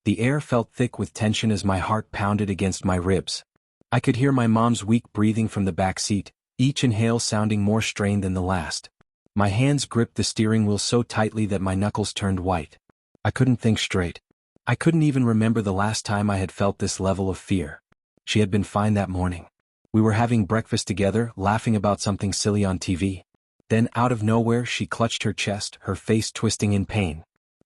The air felt thick with tension as my heart pounded against my ribs. I could hear my mom's weak breathing from the back seat, each inhale sounding more strained than the last. My hands gripped the steering wheel so tightly that my knuckles turned white. I couldn't think straight. I couldn't even remember the last time I had felt this level of fear. She had been fine that morning. We were having breakfast together, laughing about something silly on TV. Then, out of nowhere, she clutched her chest, her face twisting in pain.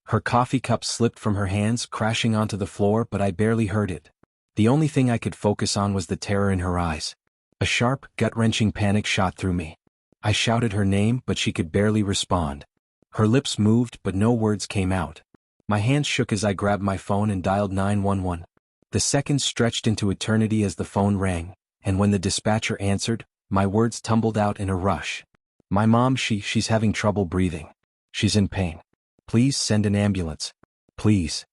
Her coffee cup slipped from her hands, crashing onto the floor, but I barely heard it. The only thing I could focus on was the terror in her eyes. A sharp, gut-wrenching panic shot through me. I shouted her name, but she could barely respond. Her lips moved, but no words came out. My hands shook as I grabbed my phone and dialed 911. The seconds stretched into eternity as the phone rang, and when the dispatcher answered, my words tumbled out in a rush. My mom, she's having trouble breathing. She's in pain. Please send an ambulance. Please.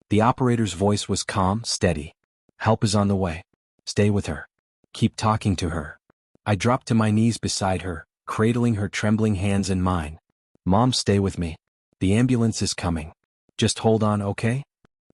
The operator's voice was calm, steady. Help is on the way. Stay with her. Keep talking to her. I dropped to my knees beside her, cradling her trembling hands in mine. Mom, stay with me. The ambulance is coming. Just hold on, okay?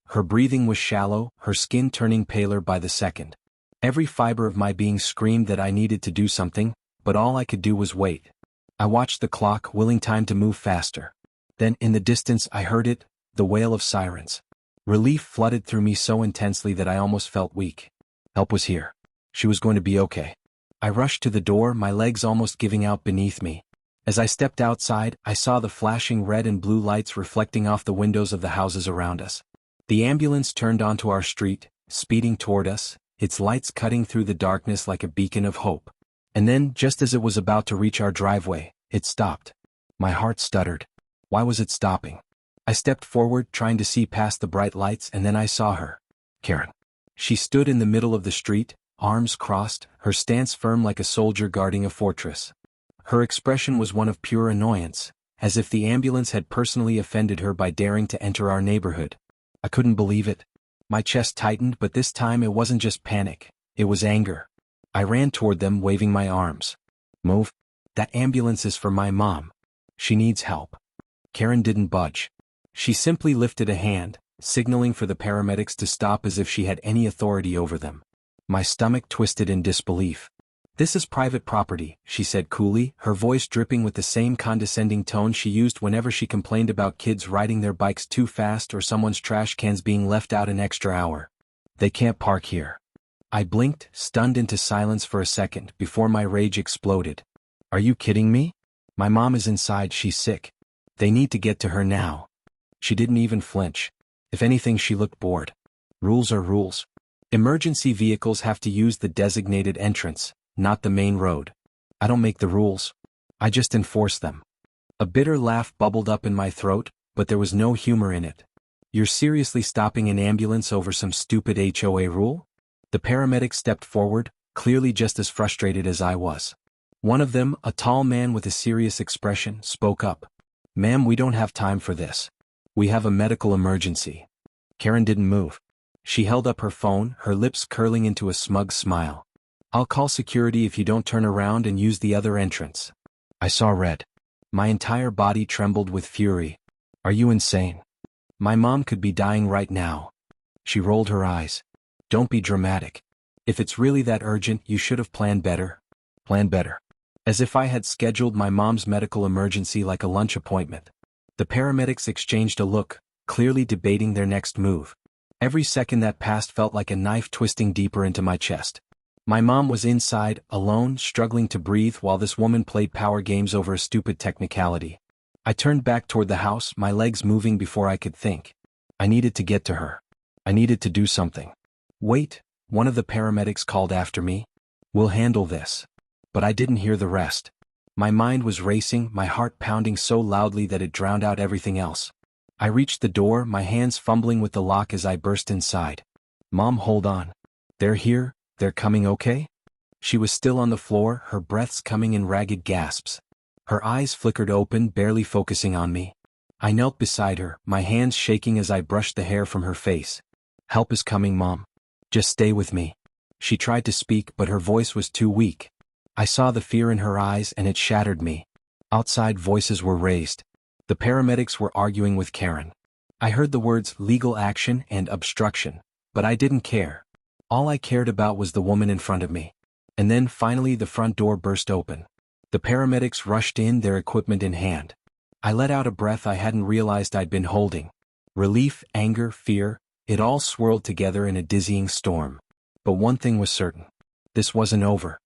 Her breathing was shallow, her skin turning paler by the second. Every fiber of my being screamed that I needed to do something, but all I could do was wait. I watched the clock, willing time to move faster. Then, in the distance, I heard it, the wail of sirens. Relief flooded through me so intensely that I almost felt weak. Help was here. She was going to be okay. I rushed to the door, my legs almost giving out beneath me. As I stepped outside, I saw the flashing red and blue lights reflecting off the windows of the houses around us. The ambulance turned onto our street, speeding toward us, its lights cutting through the darkness like a beacon of hope. And then, just as it was about to reach our driveway, it stopped. My heart stuttered. Why was it stopping? I stepped forward, trying to see past the bright lights, and then I saw her. Karen. She stood in the middle of the street, arms crossed, her stance firm like a soldier guarding a fortress. Her expression was one of pure annoyance, as if the ambulance had personally offended her by daring to enter our neighborhood. I couldn't believe it. My chest tightened, but this time it wasn't just panic, it was anger. I ran toward them, waving my arms. Move. That ambulance is for my mom. She needs help. Karen didn't budge. She simply lifted a hand, signaling for the paramedics to stop as if she had any authority over them. My stomach twisted in disbelief. This is private property, she said coolly, her voice dripping with the same condescending tone she used whenever she complained about kids riding their bikes too fast or someone's trash cans being left out an extra hour. They can't park here. I blinked, stunned into silence for a second before my rage exploded. Are you kidding me? My mom is inside, she's sick. They need to get to her now. She didn't even flinch. If anything, she looked bored. Rules are rules. Emergency vehicles have to use the designated entrance, not the main road. I don't make the rules. I just enforce them. A bitter laugh bubbled up in my throat, but there was no humor in it. You're seriously stopping an ambulance over some stupid HOA rule? The paramedics stepped forward, clearly just as frustrated as I was. One of them, a tall man with a serious expression, spoke up. Ma'am, we don't have time for this. We have a medical emergency. Karen didn't move. She held up her phone, her lips curling into a smug smile. I'll call security if you don't turn around and use the other entrance. I saw red. My entire body trembled with fury. Are you insane? My mom could be dying right now. She rolled her eyes. Don't be dramatic. If it's really that urgent, you should have planned better. Plan better. As if I had scheduled my mom's medical emergency like a lunch appointment. The paramedics exchanged a look, clearly debating their next move. Every second that passed felt like a knife twisting deeper into my chest. My mom was inside, alone, struggling to breathe while this woman played power games over a stupid technicality. I turned back toward the house, my legs moving before I could think. I needed to get to her. I needed to do something. Wait, one of the paramedics called after me. We'll handle this. But I didn't hear the rest. My mind was racing, my heart pounding so loudly that it drowned out everything else. I reached the door, my hands fumbling with the lock as I burst inside. Mom, hold on. They're here, they're coming, okay? She was still on the floor, her breaths coming in ragged gasps. Her eyes flickered open, barely focusing on me. I knelt beside her, my hands shaking as I brushed the hair from her face. Help is coming, Mom. Just stay with me. She tried to speak, but her voice was too weak. I saw the fear in her eyes and it shattered me. Outside voices were raised. The paramedics were arguing with Karen. I heard the words legal action and obstruction, but I didn't care. All I cared about was the woman in front of me. And then finally the front door burst open. The paramedics rushed in, their equipment in hand. I let out a breath I hadn't realized I'd been holding. Relief, anger, fear, it all swirled together in a dizzying storm. But one thing was certain. This wasn't over.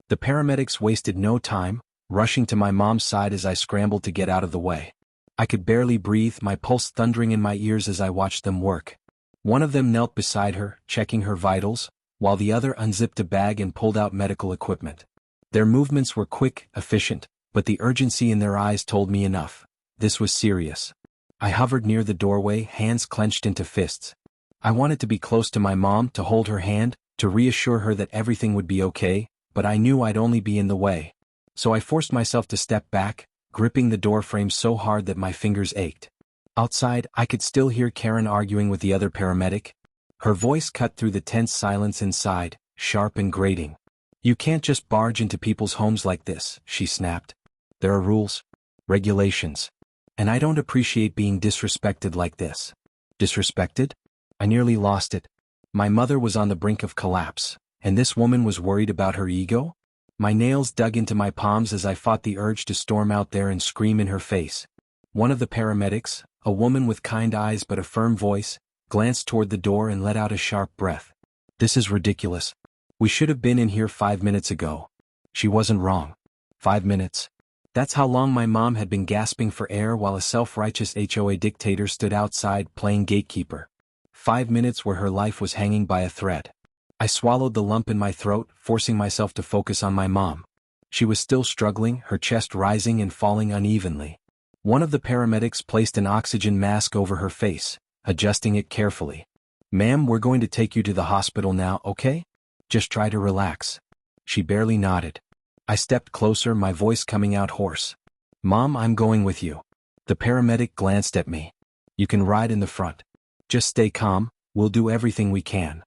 The paramedics wasted no time, rushing to my mom's side as I scrambled to get out of the way. I could barely breathe, my pulse thundering in my ears as I watched them work. One of them knelt beside her, checking her vitals, while the other unzipped a bag and pulled out medical equipment. Their movements were quick, efficient, but the urgency in their eyes told me enough. This was serious. I hovered near the doorway, hands clenched into fists. I wanted to be close to my mom, to hold her hand, to reassure her that everything would be okay, but I knew I'd only be in the way. So I forced myself to step back, gripping the door frame so hard that my fingers ached. Outside, I could still hear Karen arguing with the other paramedic. Her voice cut through the tense silence inside, sharp and grating. "You can't just barge into people's homes like this," she snapped. "There are rules, regulations. And I don't appreciate being disrespected like this." Disrespected? I nearly lost it. My mother was on the brink of collapse, and this woman was worried about her ego? My nails dug into my palms as I fought the urge to storm out there and scream in her face. One of the paramedics, a woman with kind eyes but a firm voice, glanced toward the door and let out a sharp breath. "This is ridiculous. We should have been in here 5 minutes ago." She wasn't wrong. 5 minutes. That's how long my mom had been gasping for air while a self-righteous HOA dictator stood outside playing gatekeeper. 5 minutes where her life was hanging by a thread. I swallowed the lump in my throat, forcing myself to focus on my mom. She was still struggling, her chest rising and falling unevenly. One of the paramedics placed an oxygen mask over her face, adjusting it carefully. "Ma'am, we're going to take you to the hospital now, okay? Just try to relax." She barely nodded. I stepped closer, my voice coming out hoarse. "Mom, I'm going with you." The paramedic glanced at me. "You can ride in the front. Just stay calm, we'll do everything we can."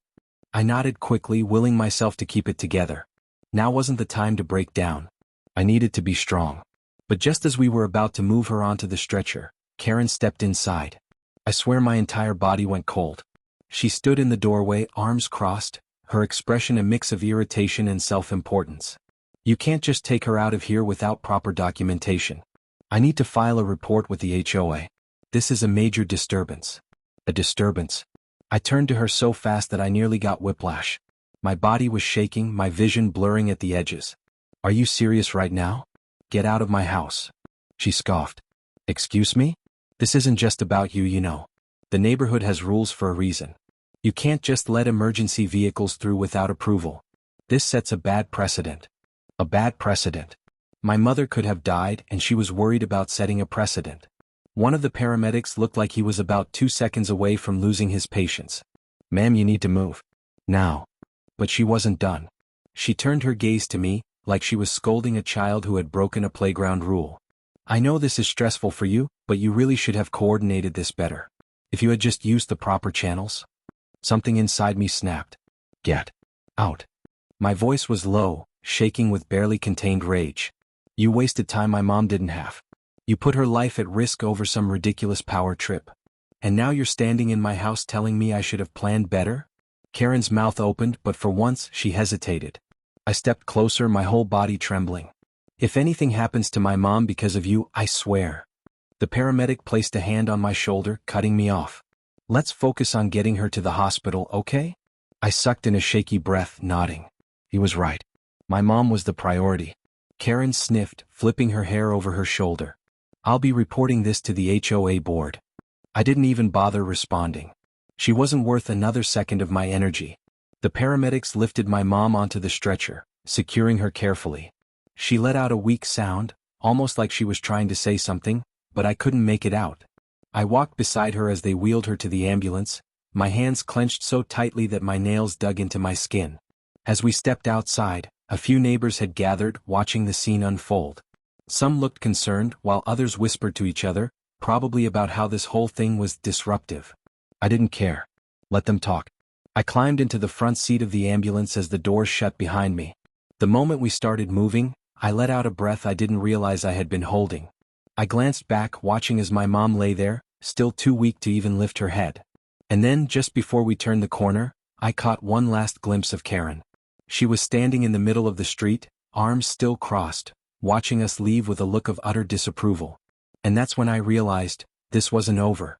I nodded quickly, willing myself to keep it together. Now wasn't the time to break down. I needed to be strong. But just as we were about to move her onto the stretcher, Karen stepped inside. I swear my entire body went cold. She stood in the doorway, arms crossed, her expression a mix of irritation and self-importance. "You can't just take her out of here without proper documentation. I need to file a report with the HOA. This is a major disturbance." A disturbance. I turned to her so fast that I nearly got whiplash. My body was shaking, my vision blurring at the edges. "Are you serious right now? Get out of my house." She scoffed. "Excuse me? This isn't just about you, you know. The neighborhood has rules for a reason. You can't just let emergency vehicles through without approval. This sets a bad precedent." A bad precedent. My mother could have died, and she was worried about setting a precedent. One of the paramedics looked like he was about 2 seconds away from losing his patience. "Ma'am, you need to move. Now." But she wasn't done. She turned her gaze to me, like she was scolding a child who had broken a playground rule. "I know this is stressful for you, but you really should have coordinated this better. If you had just used the proper channels." Something inside me snapped. "Get out." My voice was low, shaking with barely contained rage. "You wasted time my mom didn't have. You put her life at risk over some ridiculous power trip. And now you're standing in my house telling me I should have planned better?" Karen's mouth opened, but for once she hesitated. I stepped closer, my whole body trembling. "If anything happens to my mom because of you, I swear." The paramedic placed a hand on my shoulder, cutting me off. "Let's focus on getting her to the hospital, okay?" I sucked in a shaky breath, nodding. He was right. My mom was the priority. Karen sniffed, flipping her hair over her shoulder. "I'll be reporting this to the HOA board." I didn't even bother responding. She wasn't worth another second of my energy. The paramedics lifted my mom onto the stretcher, securing her carefully. She let out a weak sound, almost like she was trying to say something, but I couldn't make it out. I walked beside her as they wheeled her to the ambulance, my hands clenched so tightly that my nails dug into my skin. As we stepped outside, a few neighbors had gathered, watching the scene unfold. Some looked concerned, while others whispered to each other, probably about how this whole thing was disruptive. I didn't care. Let them talk. I climbed into the front seat of the ambulance as the doors shut behind me. The moment we started moving, I let out a breath I didn't realize I had been holding. I glanced back, watching as my mom lay there, still too weak to even lift her head. And then, just before we turned the corner, I caught one last glimpse of Karen. She was standing in the middle of the street, arms still crossed, watching us leave with a look of utter disapproval. And that's when I realized, this wasn't over.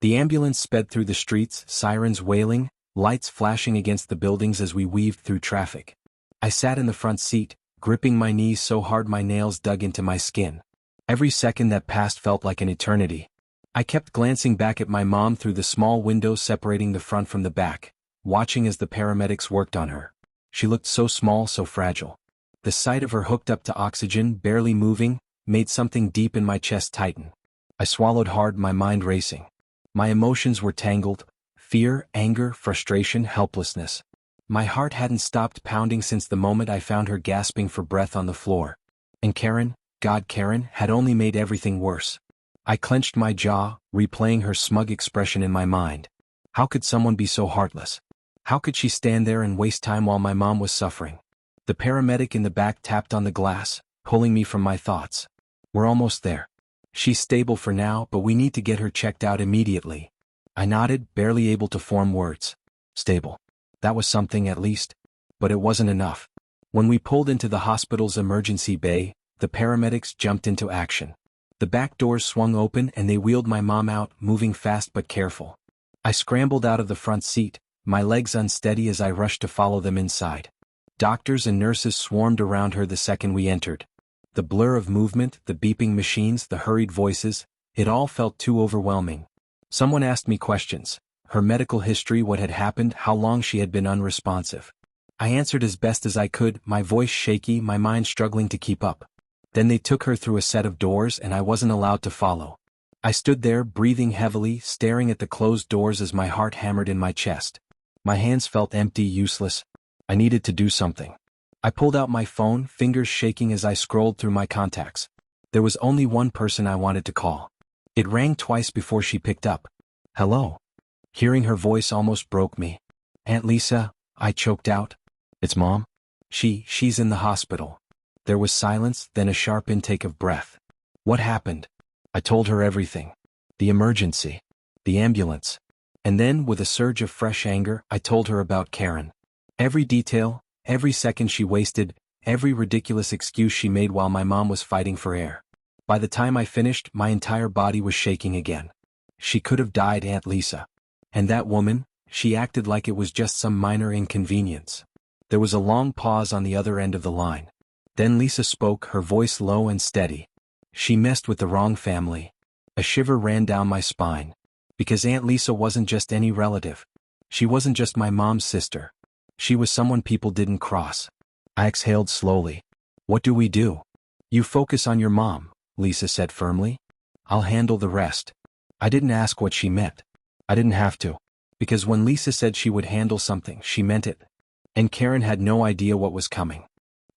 The ambulance sped through the streets, sirens wailing, lights flashing against the buildings as we weaved through traffic. I sat in the front seat, gripping my knees so hard my nails dug into my skin. Every second that passed felt like an eternity. I kept glancing back at my mom through the small window separating the front from the back, watching as the paramedics worked on her. She looked so small, so fragile. The sight of her hooked up to oxygen, barely moving, made something deep in my chest tighten. I swallowed hard, my mind racing. My emotions were tangled: fear, anger, frustration, helplessness. My heart hadn't stopped pounding since the moment I found her gasping for breath on the floor. And Karen, God, Karen, had only made everything worse. I clenched my jaw, replaying her smug expression in my mind. How could someone be so heartless? How could she stand there and waste time while my mom was suffering? The paramedic in the back tapped on the glass, pulling me from my thoughts. We're almost there. She's stable for now, but we need to get her checked out immediately. I nodded, barely able to form words. Stable. That was something at least. But it wasn't enough. When we pulled into the hospital's emergency bay, the paramedics jumped into action. The back doors swung open and they wheeled my mom out, moving fast but careful. I scrambled out of the front seat, my legs unsteady as I rushed to follow them inside. Doctors and nurses swarmed around her the second we entered. The blur of movement, the beeping machines, the hurried voices, it all felt too overwhelming. Someone asked me questions. Her medical history, what had happened, how long she had been unresponsive. I answered as best as I could, my voice shaky, my mind struggling to keep up. Then they took her through a set of doors and I wasn't allowed to follow. I stood there, breathing heavily, staring at the closed doors as my heart hammered in my chest. My hands felt empty, useless. I needed to do something. I pulled out my phone, fingers shaking as I scrolled through my contacts. There was only one person I wanted to call. It rang twice before she picked up. Hello. Hearing her voice almost broke me. Aunt Lisa, I choked out. It's Mom? She's in the hospital. There was silence, then a sharp intake of breath. What happened? I told her everything. The emergency. The ambulance. And then, with a surge of fresh anger, I told her about Karen. Every detail, every second she wasted, every ridiculous excuse she made while my mom was fighting for air. By the time I finished, my entire body was shaking again. She could have died, Aunt Lisa. And that woman, she acted like it was just some minor inconvenience. There was a long pause on the other end of the line. Then Lisa spoke, her voice low and steady. She messed with the wrong family. A shiver ran down my spine. Because Aunt Lisa wasn't just any relative. She wasn't just my mom's sister. She was someone people didn't cross. I exhaled slowly. What do we do? You focus on your mom, Lisa said firmly. I'll handle the rest. I didn't ask what she meant. I didn't have to. Because when Lisa said she would handle something, she meant it. And Karen had no idea what was coming.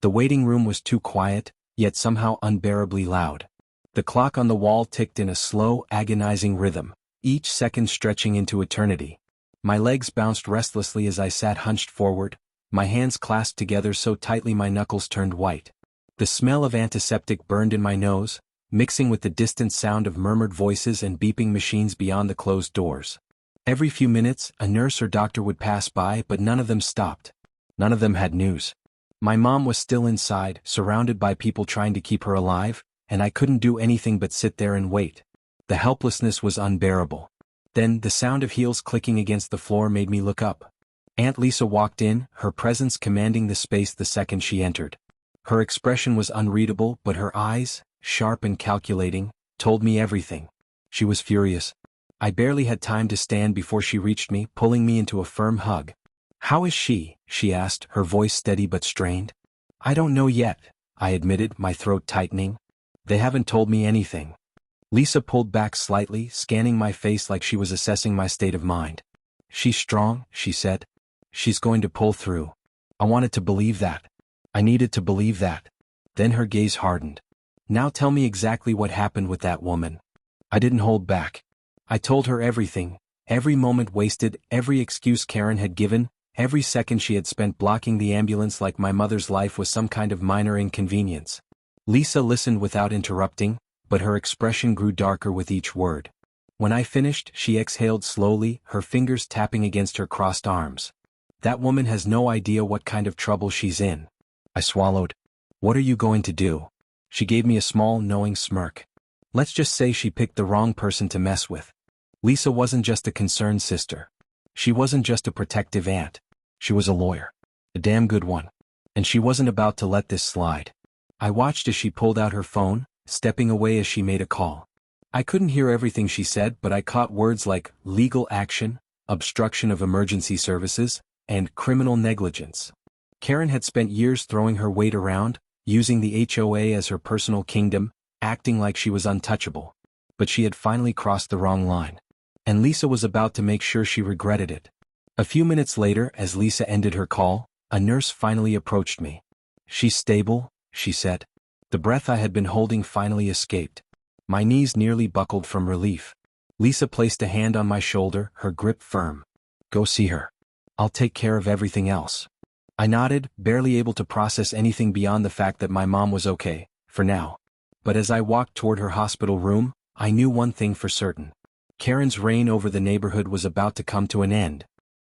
The waiting room was too quiet, yet somehow unbearably loud. The clock on the wall ticked in a slow, agonizing rhythm, each second stretching into eternity. My legs bounced restlessly as I sat hunched forward, my hands clasped together so tightly my knuckles turned white. The smell of antiseptic burned in my nose, mixing with the distant sound of murmured voices and beeping machines beyond the closed doors. Every few minutes, a nurse or doctor would pass by, but none of them stopped. None of them had news. My mom was still inside, surrounded by people trying to keep her alive, and I couldn't do anything but sit there and wait. The helplessness was unbearable. Then, the sound of heels clicking against the floor made me look up. Aunt Lisa walked in, her presence commanding the space the second she entered. Her expression was unreadable, but her eyes, sharp and calculating, told me everything. She was furious. I barely had time to stand before she reached me, pulling me into a firm hug. How is she? She asked, her voice steady but strained. I don't know yet, I admitted, my throat tightening. They haven't told me anything. Lisa pulled back slightly, scanning my face like she was assessing my state of mind. She's strong, she said. She's going to pull through. I wanted to believe that. I needed to believe that. Then her gaze hardened. Now tell me exactly what happened with that woman. I didn't hold back. I told her everything, every moment wasted, every excuse Karen had given, every second she had spent blocking the ambulance like my mother's life was some kind of minor inconvenience. Lisa listened without interrupting, but her expression grew darker with each word. When I finished, she exhaled slowly, her fingers tapping against her crossed arms. That woman has no idea what kind of trouble she's in. I swallowed. What are you going to do? She gave me a small, knowing smirk. Let's just say she picked the wrong person to mess with. Lisa wasn't just a concerned sister. She wasn't just a protective aunt. She was a lawyer. A damn good one. And she wasn't about to let this slide. I watched as she pulled out her phone, stepping away as she made a call. I couldn't hear everything she said, but I caught words like legal action, obstruction of emergency services, and criminal negligence. Karen had spent years throwing her weight around, using the HOA as her personal kingdom, acting like she was untouchable. But she had finally crossed the wrong line. And Lisa was about to make sure she regretted it. A few minutes later, as Lisa ended her call, a nurse finally approached me. She's stable, she said. The breath I had been holding finally escaped. My knees nearly buckled from relief. Lisa placed a hand on my shoulder, her grip firm. Go see her. I'll take care of everything else. I nodded, barely able to process anything beyond the fact that my mom was okay, for now. But as I walked toward her hospital room, I knew one thing for certain. Karen's reign over the neighborhood was about to come to an end,